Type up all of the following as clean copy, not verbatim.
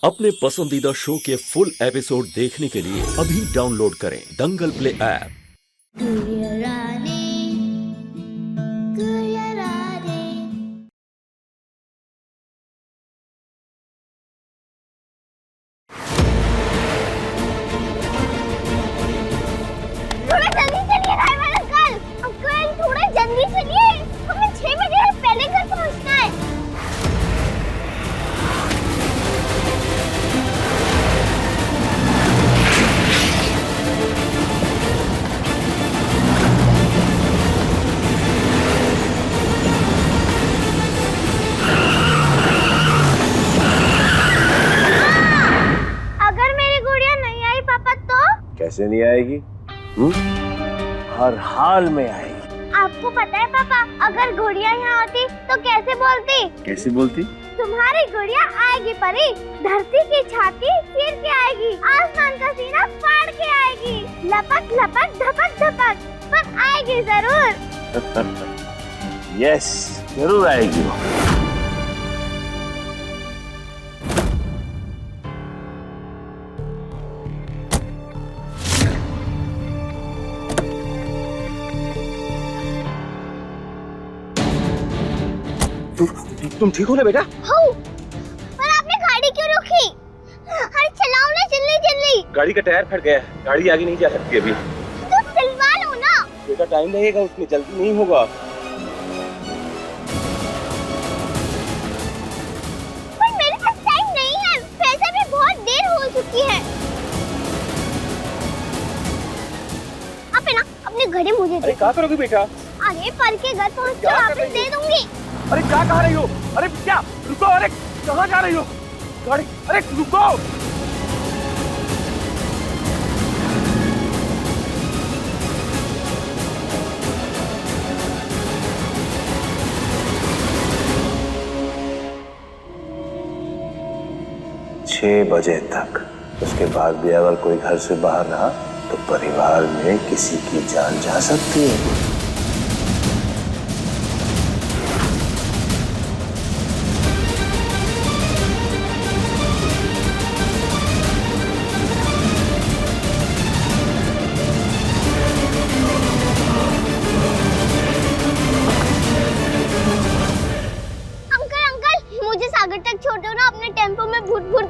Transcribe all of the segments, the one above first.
अपने पसंदीदा शो के फुल एपिसोड देखने के लिए अभी डाउनलोड करें दंगल प्ले ऐप। जल्दी चलिए, हमें 6 बजे पहले घर पहुंचना है। अगर मेरी गुड़िया नहीं आई पापा तो? कैसे नहीं आएगी? हर हाल में आएगी। आपको पता है पापा, अगर गुड़िया यहाँ होती तो कैसे बोलती? कैसे बोलती? तुम्हारी गुड़िया आएगी परी, धरती की छाती चीर के आएगी, आसमान का सीना फाड़ के आएगी, लपक लपक धपक धपक, पर आएगी जरूर। यस, जरूर आएगी वो। तुम ठीक हो ना बेटा? हूँ, पर आपने गाड़ी क्यों रोकी? अरे चलाओ ना जल्दी जल्दी। गाड़ी का टायर फट गया है, गाड़ी आगे नहीं जा सकती अभी। तो सिलवा लो ना। बेटा टाइम लगेगा, उसमें जल्दी नहीं होगा। पर मेरे पास टाइम नहीं है, वैसे भी बहुत देर हो चुकी है। आप है ना अपने घड़ी मुझे अरे क्या करोगे बेटा? अरे पर के घर पहुँच कर वापस दे दूंगी। अरे क्या कह रही हो? अरे क्या रुको, अरे कहाँ जा रही हो? गाड़ी, अरे रुको। छह बजे तक, उसके बाद भी अगर कोई घर से बाहर रहा तो परिवार में किसी की जान जा सकती है।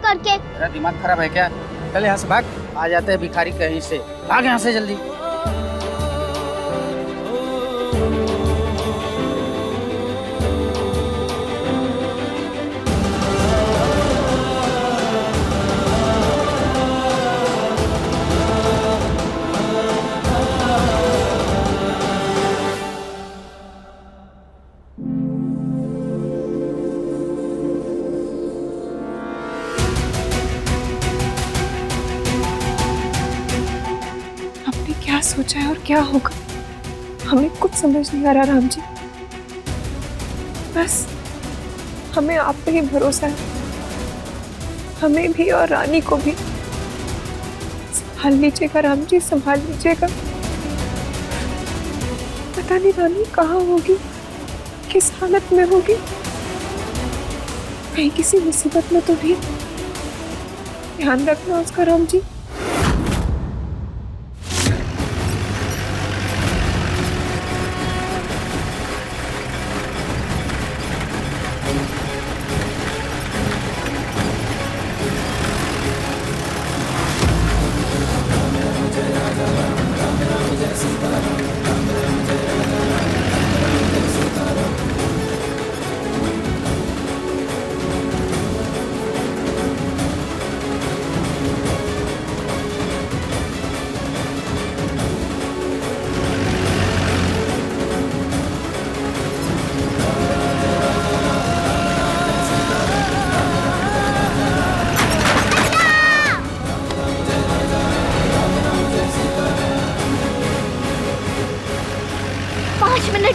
करके। तेरा दिमाग खराब है क्या? चल यहाँ से भाग, आ जाते हैं भिखारी कहीं से। भाग यहाँ से जल्दी। क्या सोचा है और क्या होगा, हमें कुछ समझ नहीं आ रहा राम जी। बस हमें आप पे ही भरोसा है, हमें भी और रानी को भी। संभाल लीजिएगा राम जी, संभाल लीजिएगा। पता नहीं रानी कहाँ होगी, किस हालत में होगी, कहीं किसी मुसीबत में तो नहीं। ध्यान रखना उसका राम जी।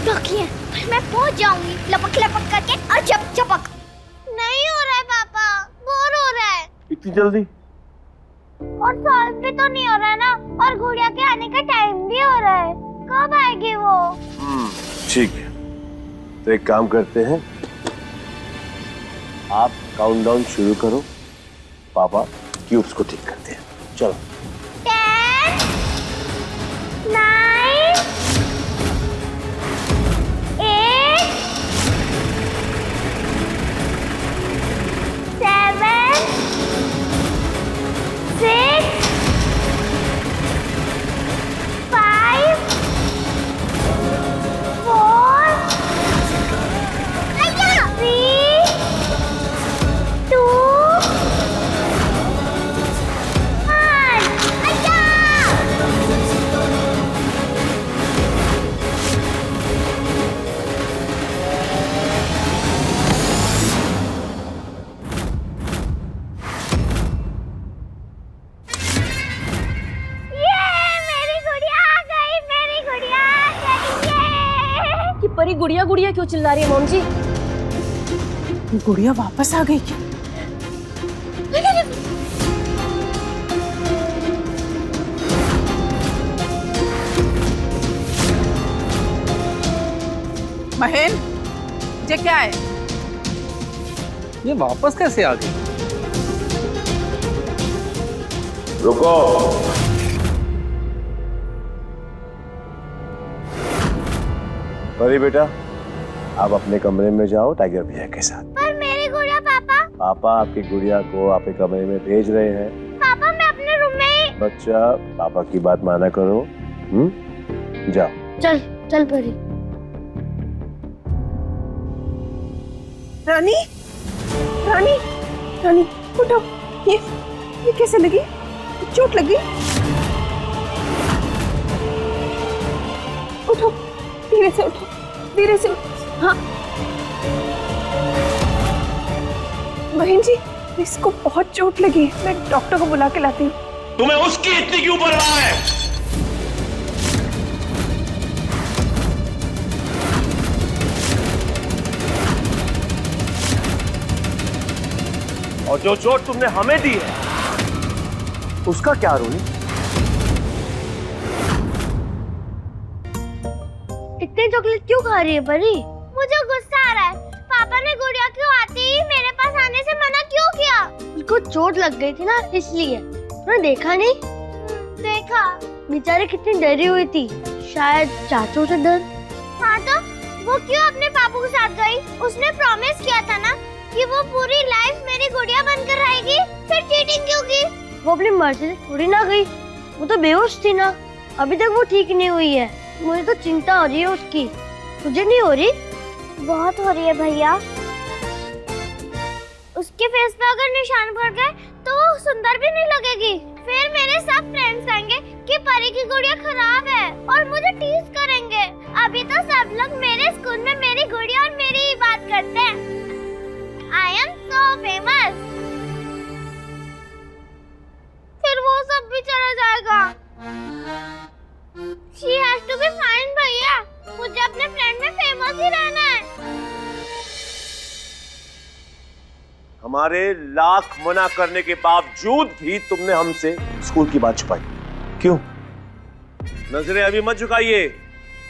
बाकी है, पर मैं पहुंच जाऊंगी लपक लपक करके और चपक। नहीं हो रहा है पापा, बोर हो रहा है। इतनी जल्दी? और सॉल्व भी तो नहीं हो रहा है ना, और गुड़िया के आने का टाइम भी हो रहा है। कब आएगी वो? ठीक है, तो एक काम करते हैं, आप काउंटडाउन शुरू करो पापा क्यूब्स को ठीक करते हैं। चलो। 10, 9, 8, 7, 6, 5, 4, 3, 2, 1. कि परी गुड़िया गुड़िया क्यों चिल्ला रही है मॉम जी? गुड़िया वापस आ गई क्या? महेन, ये क्या है? ये वापस कैसे आ गई? रुको। परी बेटा, आप अपने कमरे में जाओ टाइगर भैया के साथ। पर मेरी गुड़िया पापा। पापा आपकी गुड़िया को आपके कमरे में भेज रहे हैं। पापा मैं अपने रूम में ही। बच्चा, पापा की बात माना करो। जाओ। चल चल परी। रानी, रानी, रानी, उठो। ये कैसे लगी? चोट लगी? उठो, धीरे से उठो, धीरे से उठो। हाँ। बहन जी, इसको बहुत चोट लगी है। मैं डॉक्टर को बुला के लाती हूँ। तुम्हें उसकी इतनी क्यों परवाह है? और जो चोट तुमने हमें दी है उसका क्या रोनी? इतनी चॉकलेट क्यों खा रही है परी? मुझे गुस्सा आ रहा है। पापा ने गुड़िया क्यों आते ही मेरे पास आने से मना क्यों किया? उसको चोट लग गई थी ना, इसलिए। तूने देखा नहीं? देखा। बेचारी कितनी डरी हुई थी, शायद चाचू से डर। हाँ तो वो क्यों अपने पापू के साथ गई? उसने प्रॉमिस किया था ना कि वो पूरी लाइफ मेरी गुड़िया बनकर रहेगी। फिर चीटिंग क्यों की? वो अपनी मर्जी से थोड़ी ना गई, वो तो बेहोश थी ना। अभी तक वो ठीक नहीं हुई है। मुझे तो चिंता हो रही है उसकी। तुझे नहीं हो रही? बहुत हो रही है भैया। उसके फेस पे अगर निशान पड़ गए तो वो सुंदर भी नहीं लगेगी। फिर मेरे सब फ्रेंड्स कहेंगे कि परी की गुड़िया खराब है और मुझे टीज करेंगे। अभी तो सब लोग मेरे स्कूल में मेरी गुड़िया और मेरी ही बात करते हैं। I am so famous. फिर वो सब भी चला जाएगा। She has to be fine भैया। मुझे अपने फ्रेंड में फेमस ही रहना है। हमारे लाख मना करने के बावजूद भी तुमने हमसे स्कूल की बात छुपाई क्यों? नजरें अभी मत झुकाइए,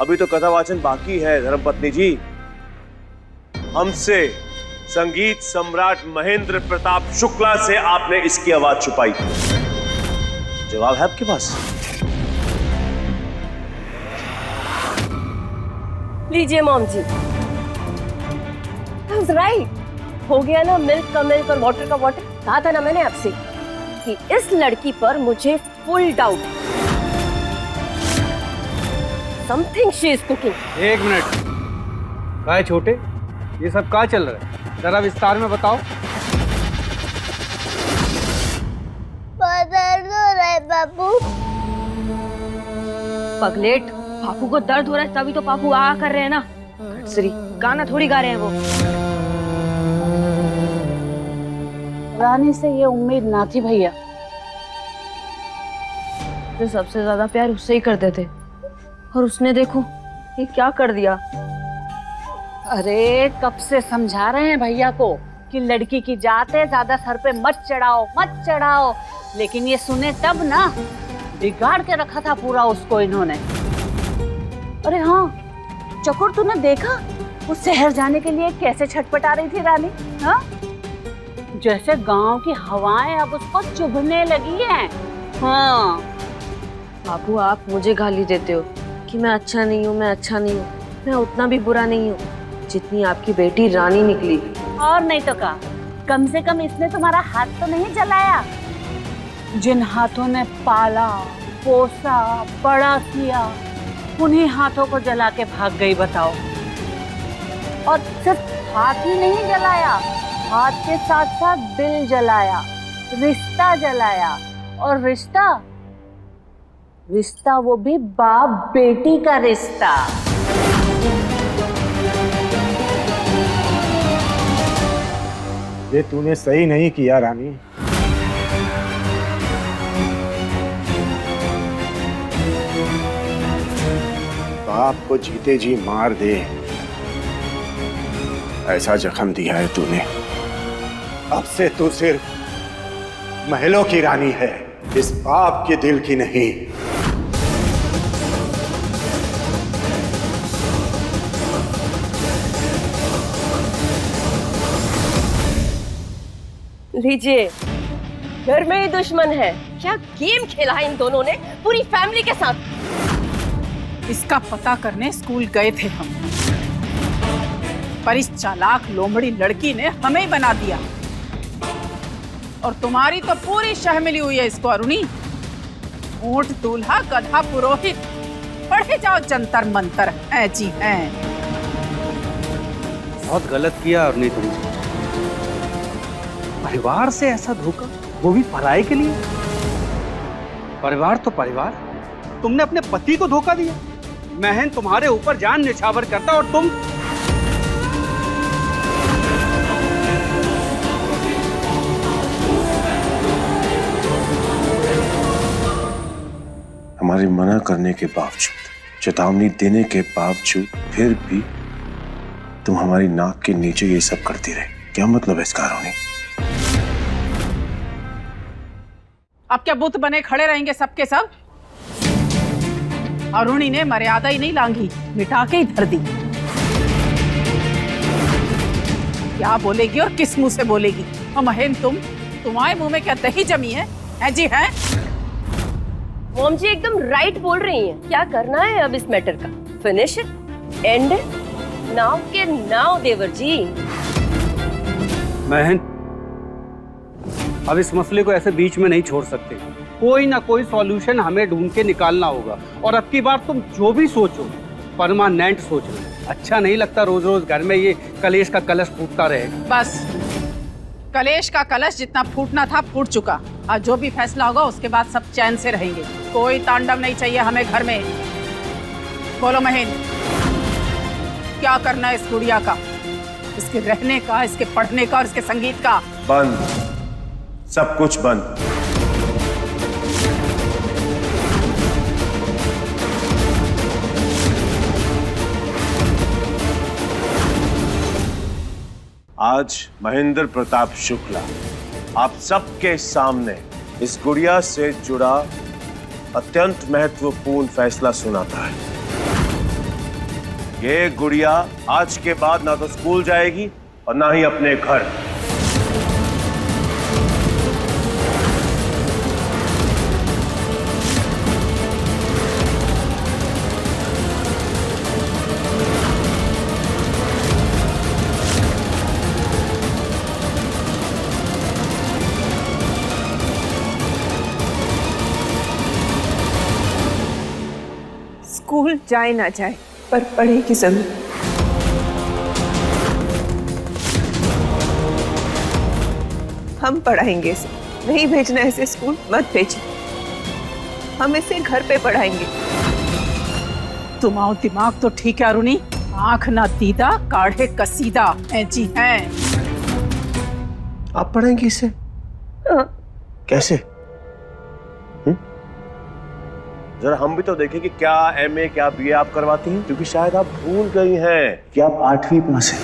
अभी तो कथावाचन बाकी है। धर्मपत्नी जी, हमसे संगीत सम्राट महेंद्र प्रताप शुक्ला से आपने इसकी आवाज छुपाई। जवाब है आपके पास? लीजिए मॉम जी। That's right. हो गया ना मिल्क का मिल्क और वाटर का वाटर। कहा था ना मैंने आपसे कि इस लड़की पर मुझे फुल डाउट है। Something she is cooking. एक मिनट, क्या है छोटे, ये सब क्या चल रहा है? जरा विस्तार में बताओ। दर्द हो रहा है बाबू। पगलेट, पापू को दर्द हो रहा है तभी तो पापू आ कर रहे हैं ना। घटसरी, गाना थोड़ी गा रहे हैं वो। रानी से ये उम्मीद ना थी भैया। जो सबसे ज्यादा प्यार उससे ही करते थे और उसने देखो ये क्या कर दिया। अरे कब से समझा रहे हैं भैया को कि लड़की की जात है, ज्यादा सर पे मत चढ़ाओ मत चढ़ाओ, लेकिन ये सुने तब ना। बिगाड़ के रखा था पूरा उसको इन्होंने। अरे हाँ चकोर, तूने देखा वो शहर जाने के लिए कैसे छटपटा रही थी रानी? हाँ जैसे गांव की हवाएं अब उसको चुभने लगी हैं। हाँ बाबू, आप मुझे गाली देते हो कि मैं अच्छा नहीं हूँ, मैं अच्छा नहीं हूँ। मैं उतना भी बुरा नहीं हूँ जितनी आपकी बेटी रानी निकली। और नहीं तो क्या, कम से कम इसने तुम्हारा हाथ तो नहीं जलाया। जिन हाथों ने पाला पोसा बड़ा किया, उन्हीं हाथों को जला के भाग गई, बताओ। और सिर्फ हाथ ही नहीं जलाया, हाथ के साथ साथ दिल जलाया, रिश्ता जलाया। और रिश्ता वो भी बाप बेटी का रिश्ता। ये तूने सही नहीं किया रानी। बाप को जीते जी मार दे, ऐसा जख्म दिया है तूने। अब से तू सिर्फ महलों की रानी है, इस बाप के दिल की नहीं। लीजिए, घर में ही दुश्मन है। क्या गेम खेला है इन दोनों ने पूरी फैमिली के साथ। इसका पता करने स्कूल गए थे हम, पर इस चालाक लोमड़ी लड़की ने हमें ही बना दिया। और तुम्हारी तो पूरी शह मिली हुई है इसको अरुणी। ऊंट दूल्हा गधा पुरोहित, पढ़े जाओ जंतर मंतर। है जी हैं। बहुत गलत किया अरुणी तुमने। परिवार से ऐसा धोखा, वो भी पराये के लिए। परिवार तो परिवार, तुमने अपने पति को धोखा दिया। महन तुम्हारे ऊपर जान निछावर करता और तुम। हमारी मना करने के बावजूद, चेतावनी देने के बावजूद फिर भी तुम हमारी नाक के नीचे ये सब करती रहे। क्या मतलब है इसका अरुणी? अब क्या बुत बने खड़े रहेंगे सबके सब? अरुणी ने मर्यादा ही नहीं लांघी, मिटा के ही धर दी। क्या बोलेगी और किस मुंह से बोलेगी? और महेन, तुम्हारे मुंह में क्या दही जमी है जी है? मॉम जी एकदम राइट बोल रही हैं। क्या करना है अब इस मैटर का? Finish it, and it, now के नाउ देवर जी। महन, अब इस मसले को ऐसे बीच में नहीं छोड़ सकते। कोई ना कोई सॉल्यूशन हमें ढूंढ के निकालना होगा। और अब की बार तुम जो भी सोचो, परमानेंट सोचना। अच्छा नहीं लगता रोज रोज घर में ये कलेश का कलश फूटता रहे। बस, कलेश का कलश जितना फूटना था फूट चुका। आज जो भी फैसला होगा उसके बाद सब चैन से रहेंगे। कोई तांडव नहीं चाहिए हमें घर में। बोलो महेन, क्या करना है इस गुड़िया का? इसके रहने का, इसके पढ़ने का और इसके संगीत का? बंद, सब कुछ बंद। आज महेंद्र प्रताप शुक्ला आप सबके सामने इस गुड़िया से जुड़ा अत्यंत महत्वपूर्ण फैसला सुनाता है। ये गुड़िया आज के बाद ना तो स्कूल जाएगी और ना ही अपने घर। स्कूल जाए ना जाए पर पढ़ेगी जरूर। हम पढ़ाएंगे इसे। नहीं भेजना है इसे स्कूल, मत भेजिए। हम इसे घर पे पढ़ाएंगे। तुम्हारा दिमाग तो ठीक है अरुणी, आंख ना दीदा काढ़े कसीदा। जी हैं। आप पढ़ेंगी इसे? कैसे? जरा हम भी तो देखें कि क्या एमए क्या बीए आप करवाती हैं, क्योंकि शायद आप भूल गई हैं कि आप 8वीं पास हैं।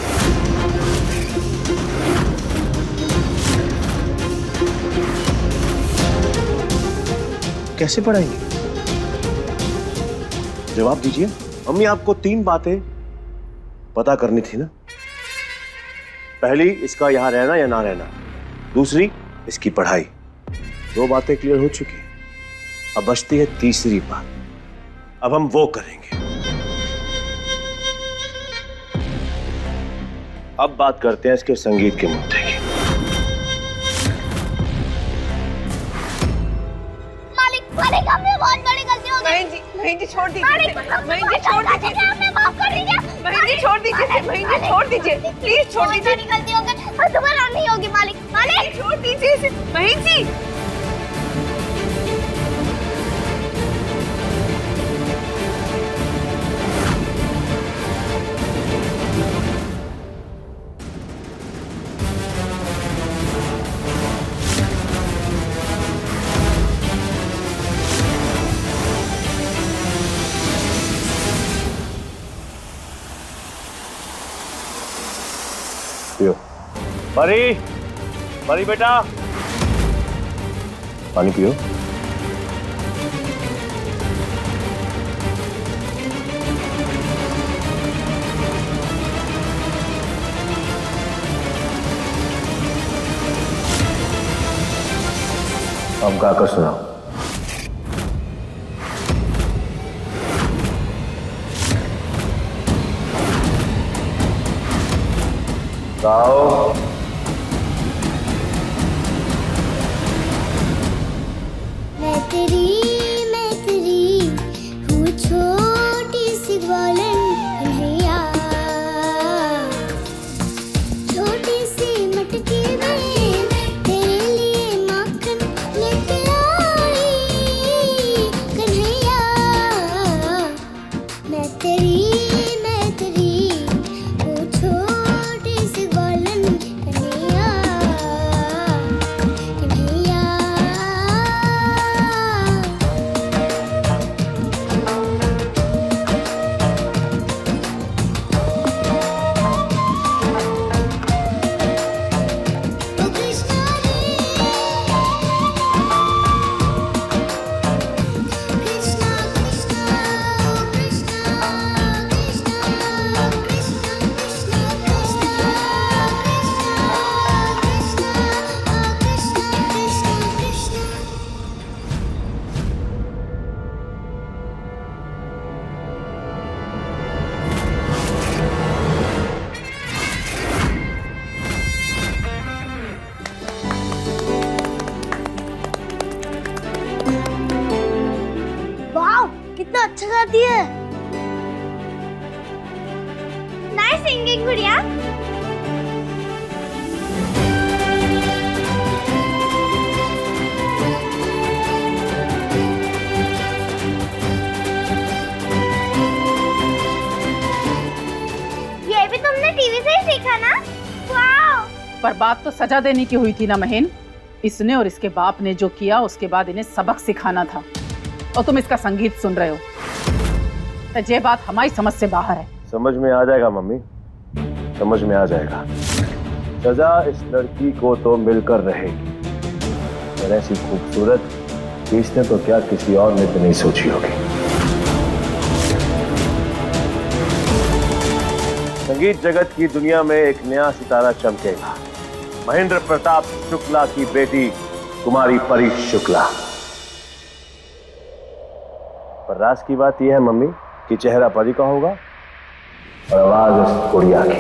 कैसे पढ़ाएंगे? जवाब दीजिए। मम्मी, आपको 3 बातें पता करनी थी ना। पहली, इसका यहां रहना या ना रहना। दूसरी इसकी पढ़ाई। 2 बातें क्लियर हो चुकी हैं। अब बचती है तीसरी बात। अब हम वो करेंगे। अब बात करते हैं इसके संगीत के मुद्दे की। मालिक मालिक हमने बहुत बड़ी गलती हो गई। बहन जी छोड़ दीजिए। मालिक बहन जी छोड़ दीजिए। हमें माफ कर दीजिए। बहन जी छोड़ दीजिए। बहन जी छोड़ दीजिए, प्लीज छोड़ दीजिए। बड़ी गलती हो गई और दोबारा नहीं होगी। मालिक मालिक छोड़ दीजिए इसे। बहन जी पियो। परी, परी बेटा, पानी पियो। अब गाकर सुनाओ। गाओ। मैं तेरी हूँ छोटी सी ग्वालन कन्हैया, छोटी सी मटकी में तेरे लिए माखन लेके आई कन्हैया। मैं तेरी हूँ छोटी सी ग्वालन कन्हैया, कन्हैया। ओ कृष्णा रे, कृष्णा कृष्णा, ओ कृष्णा कृष्णा, कृष्णा कृष्णा कृष्णा, कृष्णा कृष्णा कृष्णा। वाओ, कितना अच्छा गाती है। नाइस सिंगिंग गुड़िया। ये भी तुमने टीवी से ही सीखा ना? वाओ। पर बात तो सजा देने की हुई थी ना महेन। इसने और इसके बाप ने जो किया उसके बाद इन्हें सबक सिखाना था, और तुम इसका संगीत सुन रहे हो। तो ये बात हमारी समझ से बाहर है। समझ में आ जाएगा मम्मी, समझ में आ जाएगा। सजा इस लड़की को तो मिलकर रहेगी, पर ऐसी खूबसूरत कि इसने तो क्या किसी और ने तो नहीं सोची होगी। संगीत जगत की दुनिया में एक नया सितारा चमकेगा। महेंद्र प्रताप शुक्ला की बेटी कुमारी परी शुक्ला। पर राज की बात यह है मम्मी कि चेहरा परी का होगा और आवाज उस गुड़िया की।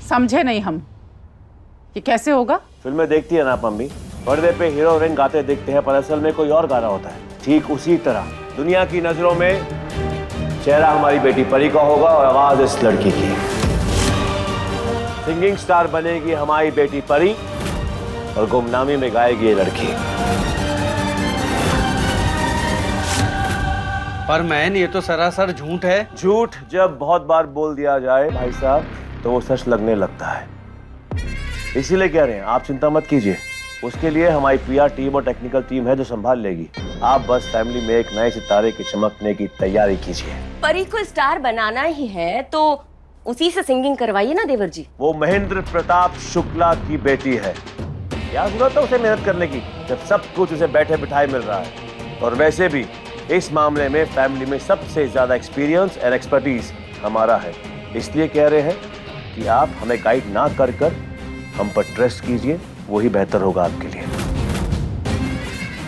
समझे नहीं हम कि कैसे होगा। फिल्में देखती है ना मम्मी, पर्दे पे हीरो हीरोइन गाते दिखते हैं पर असल में कोई और गाना होता है। ठीक उसी तरह दुनिया की नजरों में चेहरा हमारी बेटी परी का होगा और आवाज इस लड़की की। सिंगिंग स्टार बनेगी हमारी बेटी परी और गुमनामी में गाएगी ये लड़की। पर मैन, ये तो सरासर झूठ है। झूठ जब बहुत बार बोल दिया जाए भाई साहब तो वो सच लगने लगता है। इसीलिए कह रहे हैं आप चिंता मत कीजिए, उसके लिए हमारी पीआर टीम और टेक्निकल टीम है जो संभाल लेगी। आप बस फैमिली में एक नए सितारे के चमकने की तैयारी कीजिए। परी को स्टार बनाना ही है तो उसी से सिंगिंग करवाइए ना देवर जी। वो महेंद्र प्रताप शुक्ला की बेटी है, क्या जरूरत है उसे मेहनत करने की जब सब कुछ उसे बैठे बिठाए मिल रहा है। और वैसे भी इस मामले में फैमिली में सबसे ज्यादा एक्सपीरियंस एंड एक्सपर्टीज हमारा है, इसलिए कह रहे हैं कि आप हमें गाइड ना कर कर हम पर ट्रस्ट कीजिए, वही बेहतर होगा आपके लिए।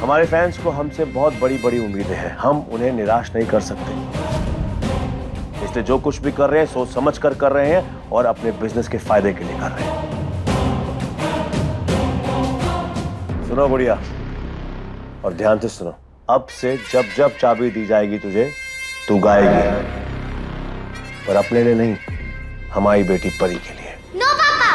हमारे फैंस को हमसे बहुत बड़ी बड़ी उम्मीदें हैं, हम उन्हें निराश नहीं कर सकते, इसलिए जो कुछ भी कर रहे हैं सोच समझ कर रहे हैं और अपने बिजनेस के फायदे के लिए कर रहे हैं। सुनो गुड़िया, और ध्यान से सुनो, अब से जब जब चाबी दी जाएगी तुझे, तू गाएगी, पर अपने लिए नहीं, हमारी बेटी परी के लिए। नो पापा।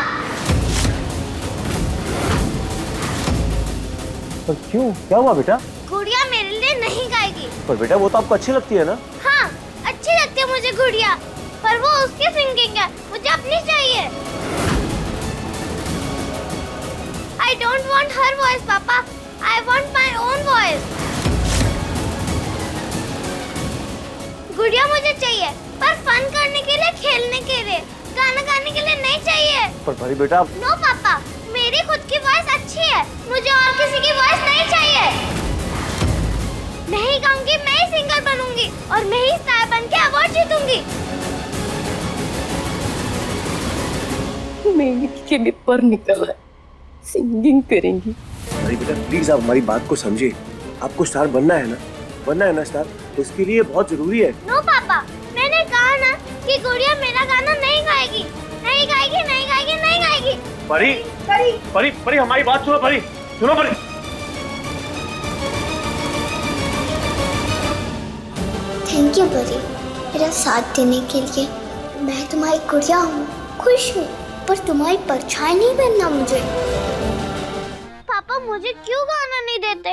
पर क्यों, क्या हुआ बेटा? गुड़िया मेरे लिए नहीं गाएगी। पर बेटा वो तो आपको अच्छी लगती है ना? हाँ, अच्छी लगती है मुझे गुड़िया, पर वो उसकी सिंगिंग है, मुझे अपनी चाहिए। I don't want her voice, पापा। I want my own voice। गुड़िया मुझे चाहिए, पर फन करने के लिए, खेलने के लिए, गाना गाने के लिए नहीं चाहिए। पर परी बेटा। नो पापा, मेरी खुद की वॉइस अच्छी है, मुझे और किसी की वॉइस नहीं चाहिए। मैं ही गाऊंगी, मैं ही सिंगर बनूंगी और मैं ही स्टार बन के अवार्ड जीतूंगी। मेरी के भी पर निकल है, सिंगिंग करेंगी। अरे बेटा प्लीज आप हमारी बात को समझिए, आपको स्टार बनना है ना स्टार, तो इसके लिए बहुत जरूरी है। नो पापा, मैंने कहा ना कि गुड़िया मेरा गाना नहीं गाएगी, नहीं गाएगी, नहीं गाएगी, नहीं गाएगी। परी परी परी परी हमारी बात सुनो, परी सुनो परी। थैंक यू परी, मेरा साथ देने के लिए। मैं तुम्हारी गुड़िया हूँ, खुश हूँ, पर तुम्हारी परछाई नहीं बनना मुझे। पापा मुझे क्यों गाना नहीं देते?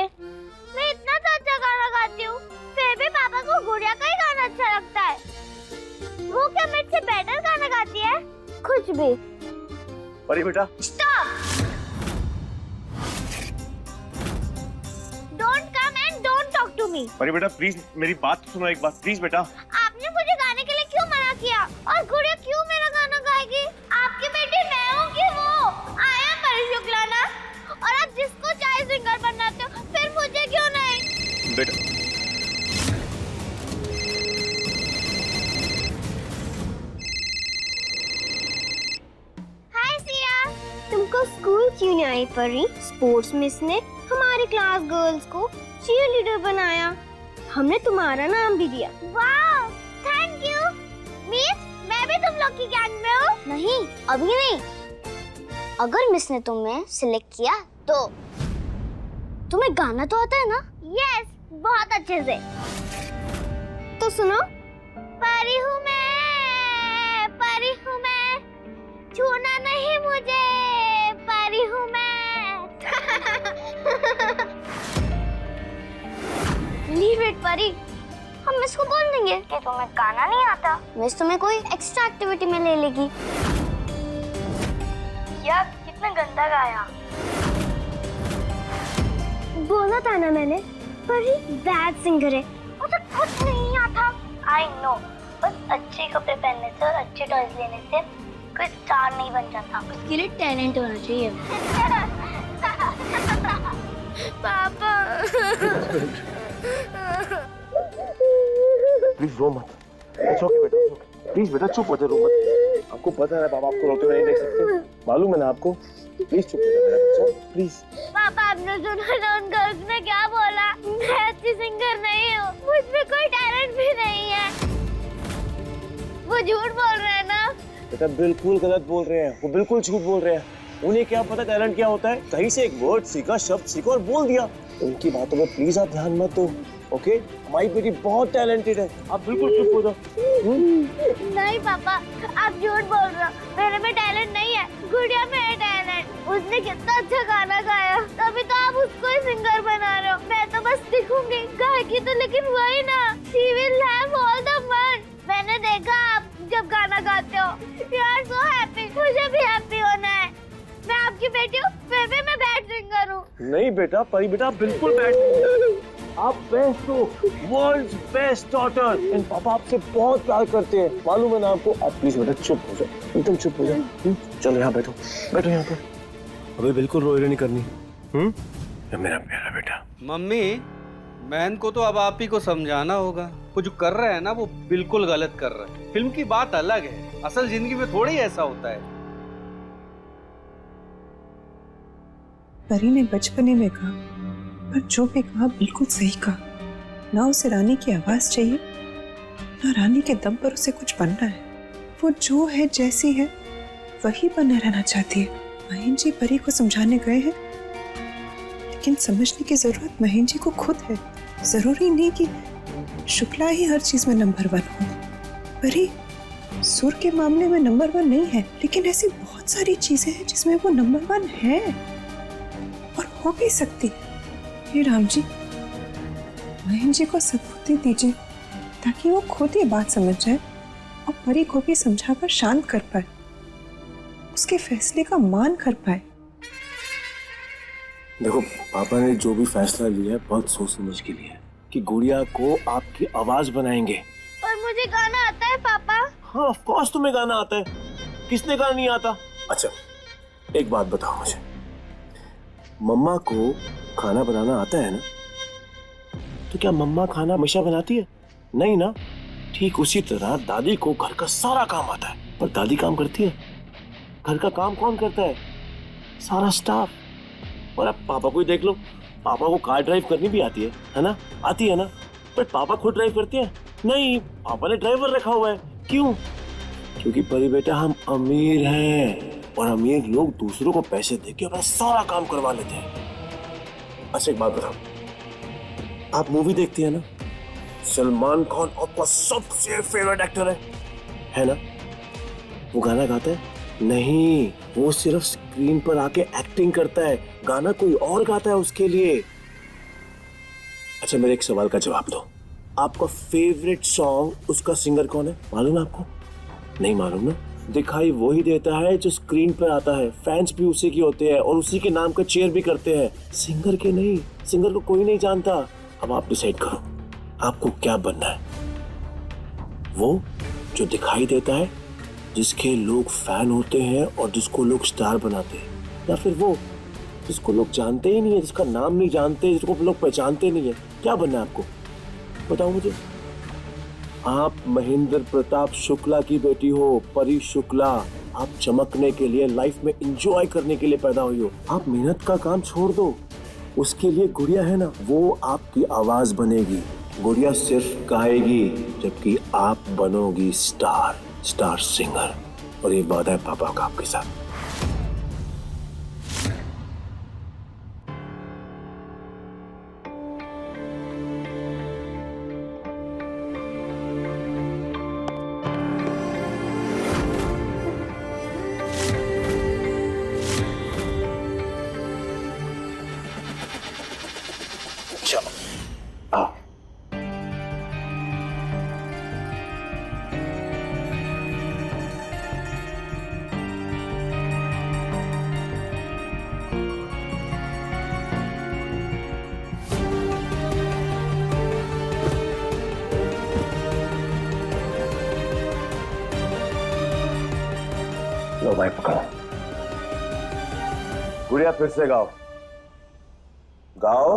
मैं इतना तो अच्छा गाना गाती हूँ, फिर भी पापा को गुड़िया का ही गाना अच्छा लगता है। वो क्या मेरे से बेटर गाना गाती है? कुछ भी। परी बेटा stop! Don't come and don't talk to me. Pari बेटा प्लीज मेरी बात सुनो एक बार, प्लीज बेटा। आपने मुझे गाने के लिए क्यों मना किया? और गुड़िया क्यों मेरा गाना गाएगी? आपकी बेटी मैं हूँ कि वो? आई एम परी शुक्लाना, और आप जिसको चाहे सिंगर बनाते हो, फिर मुझे क्यों नहीं? बेटा हाय सिया, तुमको स्कूल क्यों नहीं आई परी? स्पोर्ट्स मिस ने हमारी क्लास गर्ल्स को चीयर लीडर बनाया, हमने तुम्हारा नाम भी दिया। वाह, थैंक यू मिस। मैं भी तुम लोग की गैंग में हूँ। नहीं, अभी नहीं। अगर मिस ने तुम्हें सिलेक्ट किया तो तुम्हें गाना तो आता है ना? यस, बहुत अच्छे से। तो सुनो, परी हूँ मैं, परी हूँ मैं, छूना नहीं मुझे, परी हूँ मैं। लीव इट परी, हम मिस को बोल देंगे कि तुम्हें गाना नहीं आता, मिस तुम्हें कोई एक्स्ट्रा एक्टिविटी में ले लेगी। यार कितना गंदा गाया। बोला था ना मैंने, परी बैड सिंगर है, उसे कुछ नहीं आता। आई नो, बस अच्छे कपड़े पहनने से और अच्छे टॉयज लेने से कोई स्टार नहीं बन जाता, उसके लिए टैलेंट होना चाहिए। पापा प्लीज रो मत। इट्स ओके बेटा, प्लीज बेटा चुप हो जा, रो मत। आपको पता है पापा आपको रोते हुए नहीं देख सकते, मालूम है ना आपको। प्लीज चुप हो जा मेरा बच्चा, प्लीज। पापा आपने सुना ना उन गर्ल्स ने क्या बोला? मैं अच्छी सिंगर नहीं हूँ, मुझ में कोई टैलेंट भी नहीं है। वो झूठ बोल रहे हैं ना? बेटा बिल्कुल गलत बोल रहे हैं, वो बिल्कुल झूठ बोल रहे हैं। उन्हें क्या पता टैलेंट क्या होता है? कहीं से एक वर्ड सीखा, शब्द सीखा और बोल दिया। उनकी बातों में प्लीज आप ध्यान मत दो, ओके? हमारी बेटी बहुत टैलेंटेड है, आप बिल्कुल चुप हो जाओ। नहीं पापा, आप झूठ बोल रहे हो, मेरे में टैलेंट नहीं है, गुड़िया में है टैलेंट। उसने कितना अच्छा गाना गाया, तभी तो आप उसको ही सिंगर बना रहे हो। मैं तो बस दिखूंगी गायकी तो, लेकिन वही ना, she will have all the fun। मैंने देखा आप जब गाना गाते हो, you are so happy। मुझे भी हैप्पी होना है। मैं आपकी बेटी हूँ, फिर भी मैं बैड सिंगर हूँ। नहीं बेटा, परी बेटा बिल्कुल बैड नहीं, आप बेस्ट हो, वर्ल्ड्स बेस्ट डॉटर। इन पापा आपसे बहुत प्यार करते हैं, मालूम है ना आपको। आप प्लीज बेटा चुप हो जाओ, एकदम चुप हो जाओ। चलो यहाँ बैठो, बैठो यहाँ पर। अभी बिल्कुल रोई नहीं करनी। ये मेरा प्यारा बेटा। मम्मी, मैन को तो अब आप ही को समझाना होगा। वो जो कर रहा है ना, वो बिल्कुल गलत कर रहा है। फिल्म की बात अलग है, असल जिंदगी में थोड़ी ऐसा होता है। परी ने बचपने में कहा, पर जो भी कहा बिल्कुल सही कहा। ना उसे रानी की आवाज चाहिए, ना रानी के दम पर उसे कुछ बनना है। वो जो है, जैसी है, वही बना रहना चाहती है। महेंद्र जी परी को समझाने गए हैं, लेकिन समझने की जरूरत महेंद्र जी को खुद है। जरूरी नहीं कि शुक्ला ही हर चीज में नंबर 1 हो। परी सुर के मामले में नंबर 1 नहीं है, लेकिन ऐसी बहुत सारी चीजें हैं जिसमें वो नंबर 1 है और हो भी सकती। हे राम जी, महेंद्र जी को सद्बुद्धि दीजिए ताकि वो खुद ये बात समझ जाए और परी को भी समझाकर शांत कर पाए, उसके फैसले का मान कर पाए। देखो, पापा ने जो भी फैसला लिया है बहुत सोच समझ के लिया है कि गुड़िया को आपकी आवाज बनाएंगे। पर मुझे गाना आता है पापा। हाँ, ऑफ कोर्स तुम्हें गाना आता है। किसने गाना नहीं आता? अच्छा, एक बात बताओ मुझे, मम्मा को खाना बनाना आता है ना? तो क्या मम्मा खाना हमेशा बनाती है? नहीं ना। ठीक उसी तरह दादी को घर का सारा काम आता है, पर दादी काम करती है? घर का काम कौन करता है? सारा स्टाफ। और अब पापा को ही देख लो, पापा को कार ड्राइव करनी भी आती है ना? आती है ना? पर पापा खुद ड्राइव करते हैं? नहीं, पापा ने ड्राइवर रखा हुआ है। क्यों? क्योंकि परी बेटा, हम अमीर हैं और अमीर लोग दूसरों को पैसे देके अपना सारा काम करवा लेते हैं। अच्छा, एक बात बताओ, आप मूवी देखती है ना? सलमान खान आपका सबसे फेवरेट एक्टर है ना? वो गाना गाता है? नहीं, वो सिर्फ स्क्रीन पर आके एक्टिंग करता है, गाना कोई और गाता है उसके लिए। अच्छा, मेरे एक सवाल का जवाब दो, आपका फेवरेट सॉन्ग, उसका सिंगर कौन है? मालूम है आपको? नहीं मालूम ना? दिखाई वही देता है जो स्क्रीन पर आता है, फैंस भी उसी के होते हैं और उसी के नाम का चेयर भी करते हैं, सिंगर के नहीं। सिंगर को कोई नहीं जानता। अब आप डिसाइड करो, आपको क्या बनना है? वो जो दिखाई देता है, जिसके लोग फैन होते हैं और जिसको लोग स्टार बनाते हैं, या फिर वो जिसको लोग जानते ही नहीं है, जिसका नाम नहीं जानते, जिसको लोग पहचानते नहीं है? क्या बनना है आपको? बताओ मुझे। आप महेंद्र प्रताप शुक्ला की बेटी हो, परी शुक्ला। आप चमकने के लिए, लाइफ में एंजॉय करने के लिए पैदा हुई हो। आप मेहनत का काम छोड़ दो, उसके लिए गुड़िया है ना, वो आपकी आवाज बनेगी। गुड़िया सिर्फ गाएगी, जबकि आप बनोगी स्टार सिंगर। और ये वादा है पापा का आपके साथ। चलो आओ। लो भाई, पकड़ो। गुड़िया, फिर से गाओ गाओ।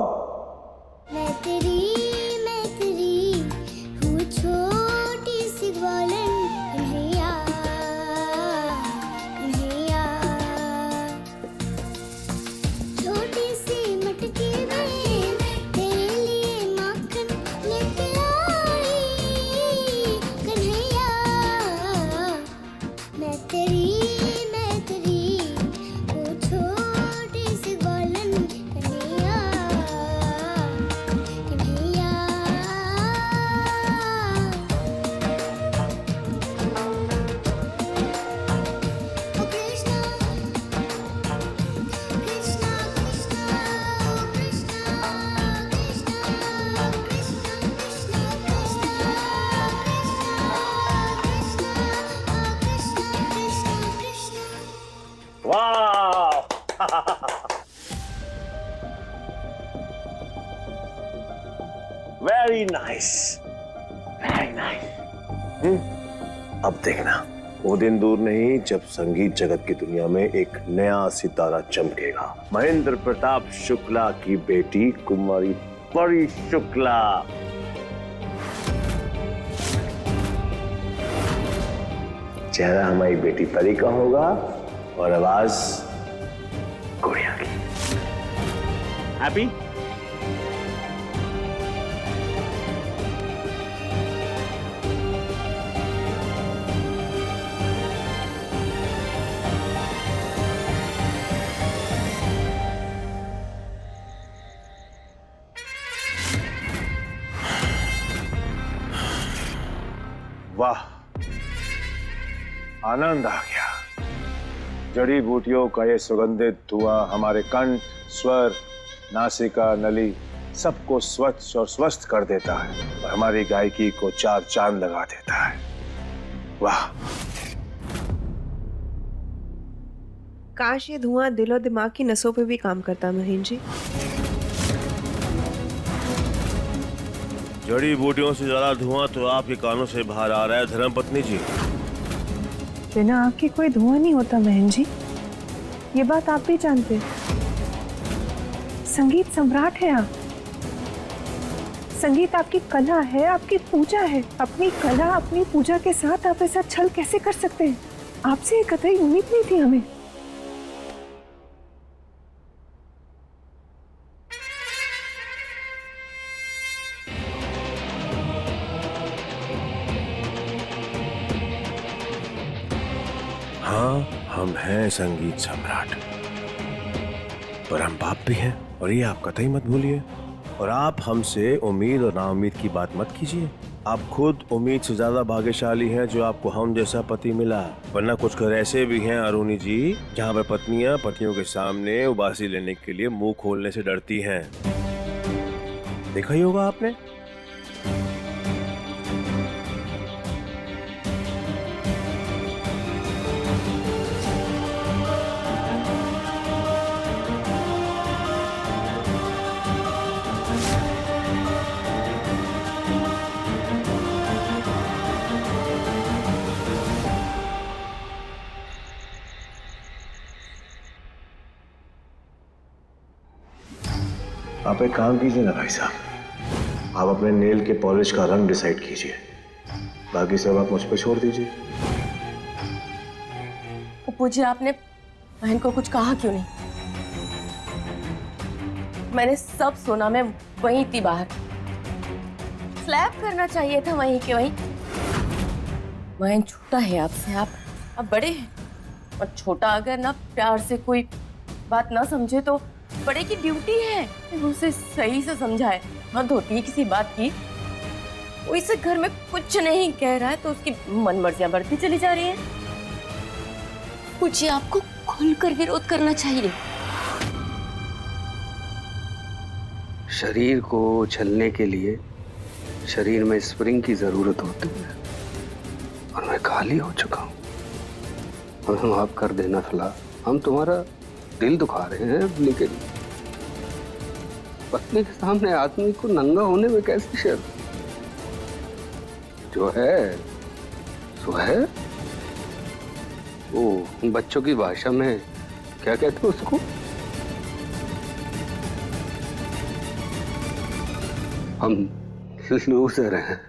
मैं तेरी हूँ छोटी सी ग्वालन कन्हैया, कन्हैया। छोटी सी मटकी में तेरे लिए माखन लेके आई कन्हैया। मैं तेरी हूँ छोटी सी ग्वालन कन्हैया, कन्हैया। ओ कृष्णा कृष्णा कृष्णा, ओ कृष्णा कृष्णा कृष्णा कृष्णा कृष्णा। वाह! Very nice, very nice. अब देखना, वो दिन दूर नहीं जब संगीत जगत की दुनिया में एक नया सितारा चमकेगा। महेंद्र प्रताप शुक्ला की बेटी कुमारी परी शुक्ला। चेहरा हमारी बेटी परी का होगा और आवाज गुड़िया की। हैप्पी? वाह, आनंद आ गया। जड़ी बूटियों का ये सुगंधित धुआं हमारे कंठ, स्वर, नासिका, नली सबको स्वच्छ और स्वस्थ कर देता है और हमारी गायकी को चार चांद लगा देता है। वाह! काश ये धुआं दिल और दिमाग की नसों पे भी काम करता महेंद्र जी। जड़ी बूटियों से ज्यादा धुआं तो आपके कानों से बाहर आ रहा है धर्मपत्नी जी। बिना आग के कोई धुआं नहीं होता महेंद्र जी, ये बात आप भी जानते हैं। संगीत सम्राट है आप। संगीत आपकी कला है, आपकी पूजा है। अपनी कला, अपनी पूजा के साथ आप ऐसा छल कैसे कर सकते हैं? आपसे ये कतई उम्मीद नहीं थी हमें। हाँ, हम हैं संगीत सम्राट, पर हम बाप भी हैं और ये आप कतई मत भूलिए। और आप हमसे उम्मीद और नाउम्मीद की बात मत कीजिए। आप खुद उम्मीद से ज्यादा भाग्यशाली हैं जो आपको हम जैसा पति मिला। वरना कुछ घर ऐसे भी हैं अरुणी जी, जहाँ पर पत्नियां पतियों के सामने उबासी लेने के लिए मुंह खोलने से डरती हैं। देखा ही होगा आपने। आप एक काम कीजिए ना भाई साहब, आप अपने नेल के पॉलिश का रंग डिसाइड कीजिए, बाकी सब आप मुझ पर छोड़ दीजिए। पप्पू जी, आपने बहन को कुछ कहा क्यों नहीं? मैंने सब सुना, मैं वहीं थी बाहर। स्लैप करना चाहिए था वहीं के वहीं। बहन छोटा है आपसे, आप बड़े हैं, और छोटा अगर ना प्यार से कोई बात ना समझे तो बड़े की ड्यूटी है उसे सही से समझाए। हद होती है किसी बात की। वो इस घर में कुछ नहीं कह रहा है तो उसकी मन मर्जियां बढ़ती चली जा रही है। मुझे आपको खुलकर विरोध करना चाहिए। शरीर को उछलने के लिए शरीर में स्प्रिंग की जरूरत होती है, और मैं खाली हो चुका हूँ। हमें माफ कर देना फला, हम तुम्हारा दिल दुखा रहे हैं, लेकिन पत्नी के सामने आदमी को नंगा होने में कैसी शर्म? जो है सो है। वो बच्चों की भाषा में क्या कहते हैं उसको? हम लूजर हैं।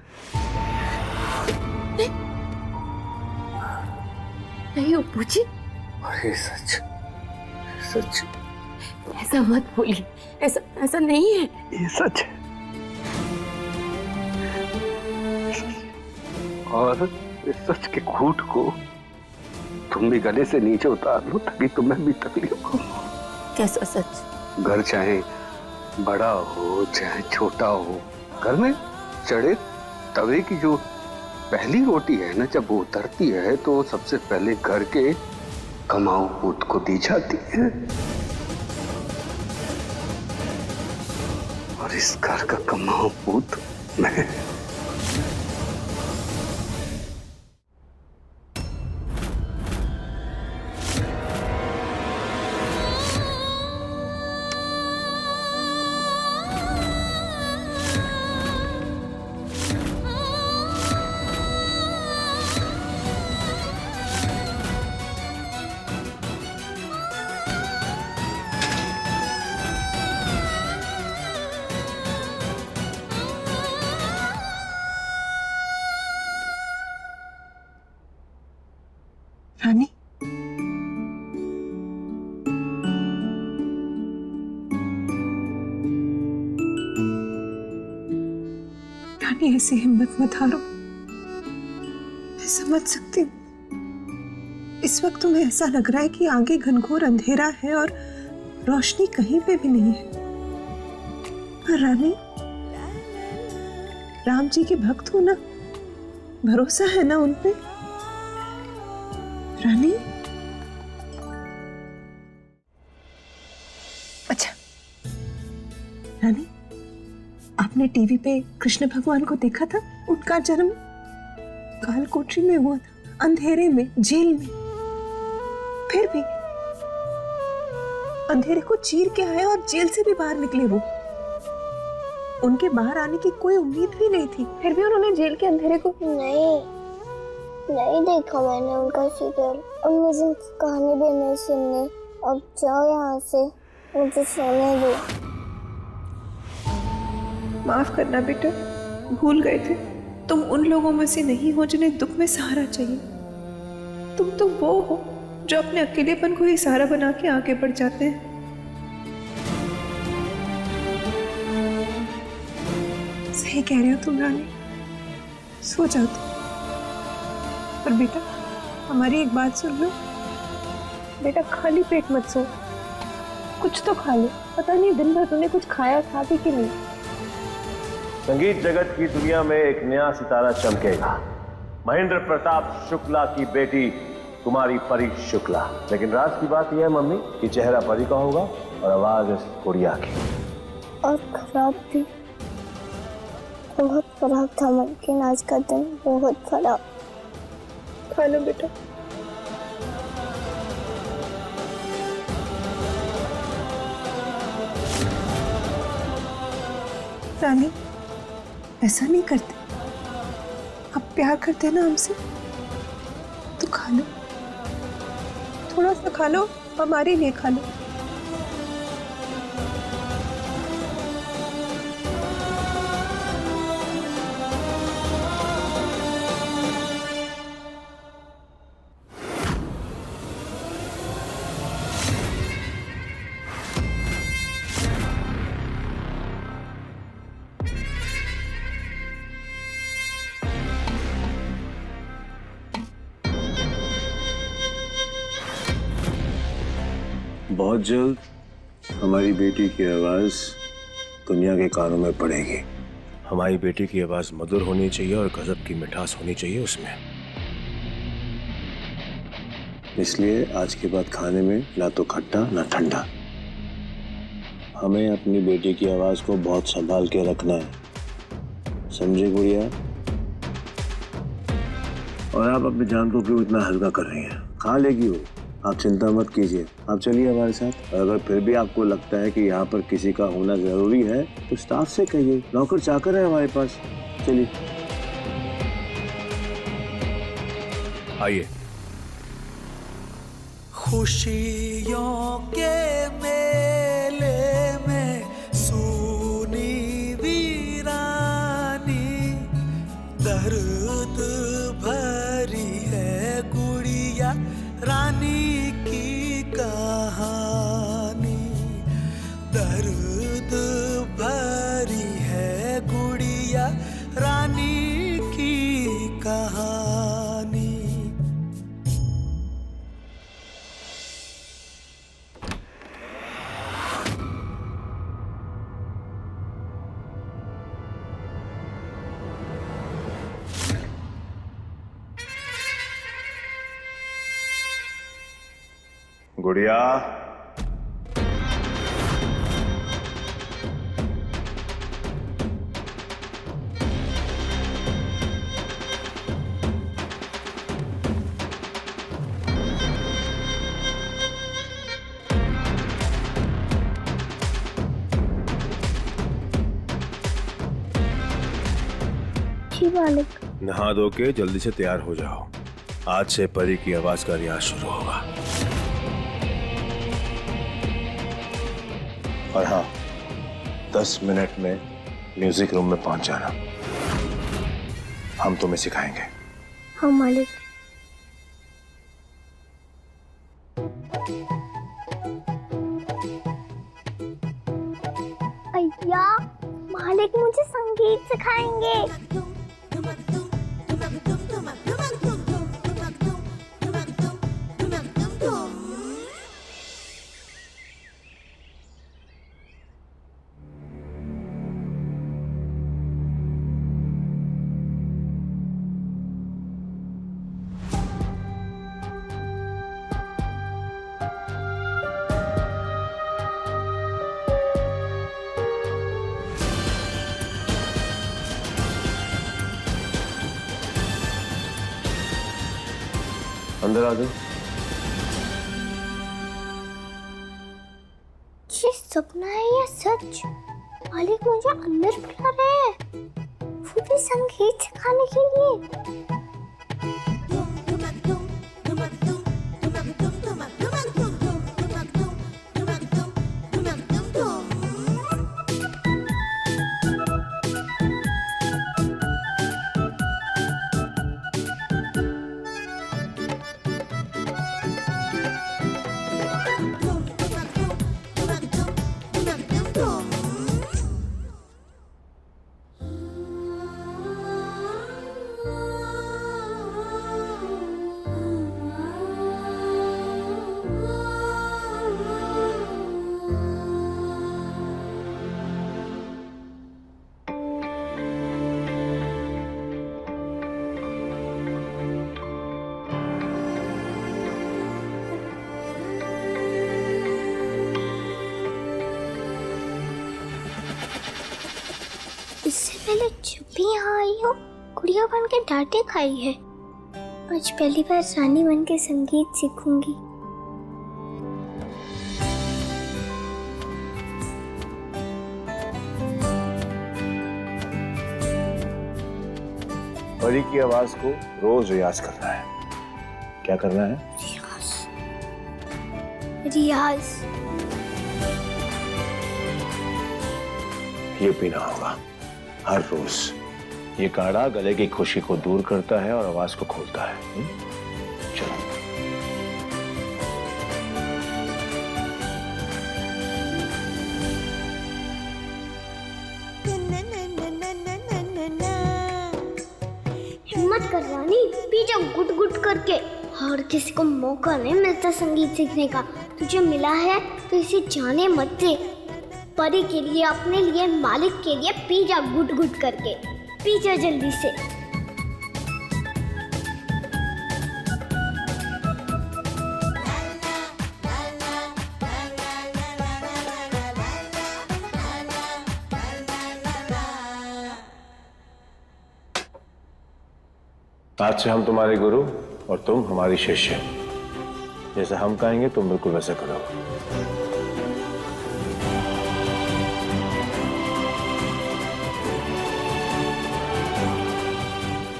नहीं अप्पू जी, अरे सच सच, ऐसा मत बोलिए। ऐसा नहीं है। ये सच है। और इस सच के घूंट को तुम भी गले से नीचे उतार लो ताकि तुम्हें भी तकलीफ हो। कैसा सच? घर चाहे बड़ा हो चाहे छोटा हो, घर में चढ़े तवे की जो पहली रोटी है ना, जब वो उतरती है तो सबसे पहले घर के कमाऊ पूत को दी जाती है, और इस घर का कमाऊ पूत मैं। रानी ऐसी हिम्मत मत हारो। मैं समझ सकती हूँ इस वक्त तुम्हें ऐसा लग रहा है कि आगे घनघोर अंधेरा है और रोशनी कहीं पे भी नहीं है, पर रानी राम जी के भक्त हो ना, भरोसा है ना उन पे? रानी अच्छा रानी, आपने टीवी पे कृष्ण भगवान को देखा था? उनका जन्म कालकोठरी में हुआ था, अंधेरे में, जेल में। फिर भी अंधेरे को चीर के आए और जेल से भी बाहर निकले वो। उनके बाहर आने की कोई उम्मीद भी नहीं थी, फिर भी उन्होंने जेल के अंधेरे को नहीं देखा मैंने उनका सीरियल, और मुझे कहानी भी नहीं सुननी। अब जाओ यहाँ से, मुझे सोने दो। माफ करना बेटा, भूल गए थे। तुम उन लोगों में से नहीं हो जिन्हें दुख में सहारा चाहिए। तुम तो वो हो जो अपने अकेलेपन को ही सहारा बना के आगे बढ़ जाते हैं। सही कह रहे हो तुम रानी, सो जाओ तुम। पर बेटा हमारी एक बात सुन लो बेटा, खाली पेट मत सो, कुछ तो खा लो। पता नहीं दिन भर तुमने कुछ खाया था भी कि नहीं। संगीत जगत की दुनिया में एक नया सितारा चमकेगा, महेंद्र प्रताप शुक्ला की बेटी कुमारी परी शुक्ला। लेकिन राज की बात यह है मम्मी कि चेहरा परी का होगा और आवाज इस गुड़िया की। और खराब भी, बहुत खराब था मुमकिन आज का दिन, बहुत खराब। खा लो बेटा। रानी ऐसा नहीं करते, आप प्यार करते हैं ना हमसे, तो खा लो, थोड़ा सा खा लो, हमारे लिए खा लो। बहुत जल्द हमारी बेटी की आवाज दुनिया के कानों में पड़ेगी। हमारी बेटी की आवाज मधुर होनी चाहिए और गजब की मिठास होनी चाहिए उसमें। इसलिए आज के बाद खाने में ना तो खट्टा ना ठंडा। हमें अपनी बेटी की आवाज को बहुत संभाल के रखना है, समझे गुड़िया? और आप अपनी जान को क्यों इतना हल्का कर रही हैं? खा लेगी वो, आप चिंता मत कीजिए। आप चलिए हमारे साथ। और अगर फिर भी आपको लगता है कि यहाँ पर किसी का होना जरूरी है तो स्टाफ से कहिए, नौकर चाकर है हमारे पास। चलिए आइए। खुशियों के मेले में सूनी वीरानी, दर्द भरी है गुड़िया रानी की कहानी, दर्द भरी है गुड़िया रानी की कहानी। गुड़िया, जी मालिक। नहा धो के जल्दी से तैयार हो जाओ, आज से परी की आवाज का रियाज शुरू होगा। और हाँ, 10 मिनट में म्यूजिक रूम में पहुंच जाना, हम तुम्हें सिखाएंगे। हाँ मालिक। अय्या, मालिक मुझे संगीत सिखाएंगे। अंदर आ जाओ। ये सपना है या सच? मालिक मुझे अंदर बुला रहे हैं, वो भी संगीत सिखाने के लिए। इससे पहले जब भी यहाँ आई हो गुड़िया बन के डांटे खाई है। आज पहली बार रानी बन के संगीत सीखूंगी। परी की आवाज को रोज रियाज करना है। क्या करना है? रियाज। ये पीना होगा हर रोज। ये काढ़ा गले की खुशी को दूर करता है और आवाज को खोलता है। चलो। हिम्मत कर रानी, पी जाओ गुट गुट करके। और किसी को मौका नहीं मिलता संगीत सीखने का। तुझे मिला है तो इसे जाने मत दे। परी के लिए, अपने लिए, मालिक के लिए पी जा गुट गुट करके। पी जा जल्दी से। आज से हम तुम्हारे गुरु और तुम हमारी शिष्य। जैसे हम कहेंगे तुम बिल्कुल वैसा करो।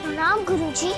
प्रणाम गुरुजी।